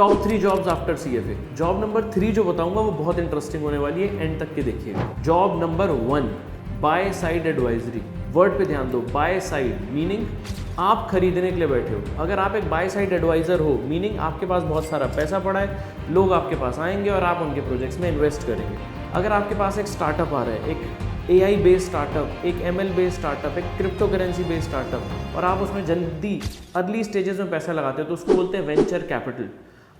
Top 3 jobs after CFA। Job number 3 जो बताऊंगा वो बहुत इंटरेस्टिंग होने वाली है, एंड तक के देखिएगा। Job number 1, by side advisory. Word पे ध्यान दो, बाय साइड मीनिंग आप खरीदने के लिए बैठे हो। अगर आप एक बाय साइड एडवाइजर हो, मीनिंग आपके पास बहुत सारा पैसा पड़ा है, लोग आपके पास आएंगे और आप उनके प्रोजेक्ट्स में इन्वेस्ट करेंगे। अगर आपके पास एक स्टार्टअप आ रहा है, एक AI बेस्ड स्टार्टअप, एक ML बेस्ड स्टार्टअप, एक क्रिप्टो करेंसी बेस्ड स्टार्टअप, और आप उसमें जल्दी अर्ली स्टेजेस में पैसा लगाते हो तो उसको बोलते हैं वेंचर कैपिटल।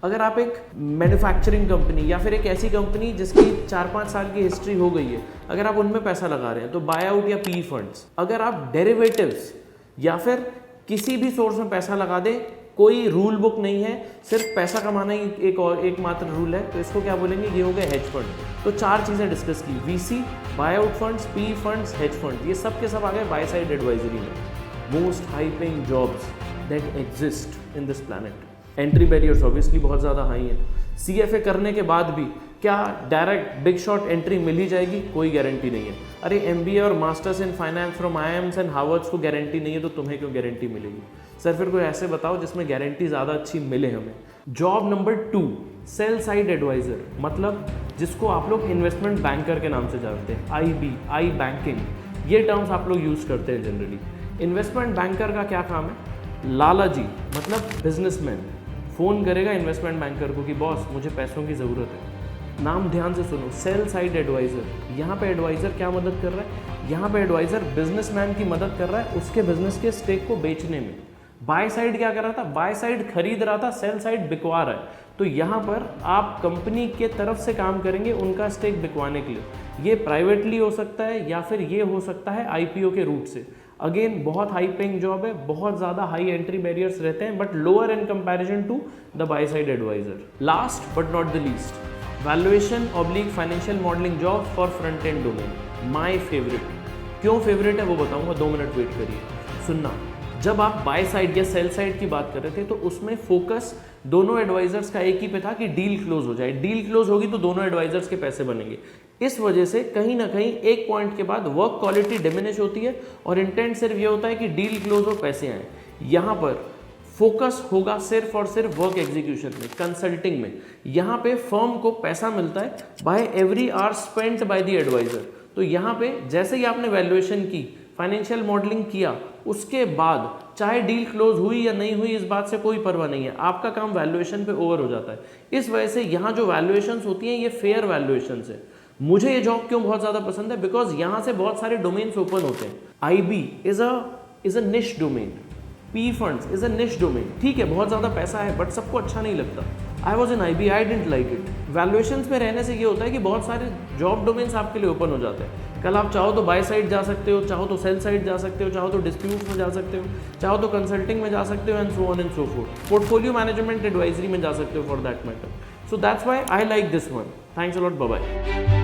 अगर आप एक मैन्युफैक्चरिंग कंपनी या फिर एक ऐसी कंपनी जिसकी 4-5 साल की हिस्ट्री हो गई है, अगर आप उनमें पैसा लगा रहे हैं तो बाय आउट या PE फंड्स। अगर आप डेरिवेटिव्स या फिर किसी भी सोर्स में पैसा लगा दे, कोई रूल बुक नहीं है, सिर्फ पैसा कमाना ही एकमात्र रूल है, तो इसको क्या बोलेंगे, ये हो गए हेज फंड। तो 4 चीज़ें डिस्कस की, VC, bye out funds, PE funds, hedge fund, ये सब के सब आ गए बाय साइड एडवाइजरी में। Most high paying jobs that exist in this planet. Entry barriers obviously बहुत ज़्यादा हाई हैं। CFA करने के बाद भी क्या डायरेक्ट बिग शॉट एंट्री मिल ही जाएगी? कोई गारंटी नहीं है। अरे MBA और masters in finance from IIMs and Harvard's को गारंटी नहीं है, तो तुम्हें क्यों गारंटी मिलेगी? सर फिर कोई ऐसे बताओ जिसमें गारंटी ज़्यादा अच्छी मिले हमें। Job number 2, sell side advisor, मतलब जिसको आप लोग इन्वेस्टमेंट बैंकर के नाम से जानते हैं, IB, आई बैंकिंग, ये टर्म्स आप लोग यूज़ करते हैं जनरली। इन्वेस्टमेंट बैंकर का क्या काम है? लाला जी मतलब बिजनेसमैन फ़ोन करेगा इन्वेस्टमेंट बैंकर को कि बॉस मुझे पैसों की ज़रूरत है। नाम ध्यान से सुनो, सेल साइड एडवाइज़र। यहाँ पे एडवाइज़र क्या मदद कर रहा है? यहाँ पे एडवाइज़र बिजनेसमैन की मदद कर रहा है उसके बिजनेस के स्टेक को बेचने में। बाय साइड क्या कर रहा था? बाय साइड खरीद रहा था, सेल साइड बिकवा रहा है। तो यहाँ पर आप कंपनी के तरफ से काम करेंगे उनका स्टेक बिकवाने के लिए। ये प्राइवेटली हो सकता है या फिर ये हो सकता है IPO के रूट से। अगेन बहुत हाई पेइंग जॉब है, बहुत ज़्यादा हाई एंट्री बैरियर्स रहते हैं, but lower in comparison to the buy side advisor. Last but not the least, valuation oblique financial modelling job for front end domain. My favourite. क्यों favourite है वो बताऊंगा, 2 minute wait करिए। सुनना, जब आप बाय साइड या सेल साइड की बात कर रहे थे तो उसमें फोकस दोनों एडवाइजर्स का एक ही पे था कि डील क्लोज हो जाए। डील क्लोज होगी तो दोनों एडवाइजर्स के पैसे बनेंगे। इस वजह से कहीं ना कहीं एक पॉइंट के बाद वर्क क्वालिटी डिमिनिश होती है और इंटेंट सिर्फ ये होता है कि डील क्लोज हो, पैसे आए। यहाँ पर फोकस होगा सिर्फ और सिर्फ वर्क एग्जीक्यूशन में, कंसल्टिंग में। यहाँ पे फर्म को पैसा मिलता है by every hour spent by the advisor. तो यहाँ पे जैसे ही आपने वैल्यूएशन की, फाइनेंशियल मॉडलिंग किया, उसके बाद चाहे डील क्लोज हुई या नहीं हुई इस बात से कोई परवाह नहीं है, आपका काम वैल्यूएशन पे ओवर हो जाता है। इस वजह से यहाँ जो वैल्यूएशंस होती हैं ये फेयर वैल्यूएशंस है। मुझे ये जॉब क्यों बहुत ज़्यादा पसंद है? बिकॉज यहाँ से बहुत सारे डोमेन्स ओपन होते हैं। IB इज अ निश domain, PE funds is a निश डोमेन। ठीक है बहुत ज़्यादा पैसा है बट सबको अच्छा नहीं लगता। I was in IB, I didn't like it. Valuations में रहने से ये होता है कि बहुत सारे जॉब डोमेन्स आपके लिए ओपन हो जाते हैं। कल आप चाहो तो बाय साइड जा सकते हो, चाहो तो सेल साइड जा सकते हो, चाहो तो डिस्प्यूट्स में जा सकते हो, चाहो तो कंसल्टिंग में जा सकते हो, and so on and so forth. Portfolio management advisory में जा सकते हो for that matter. So that's why I like this one. Thanks a lot, bye bye.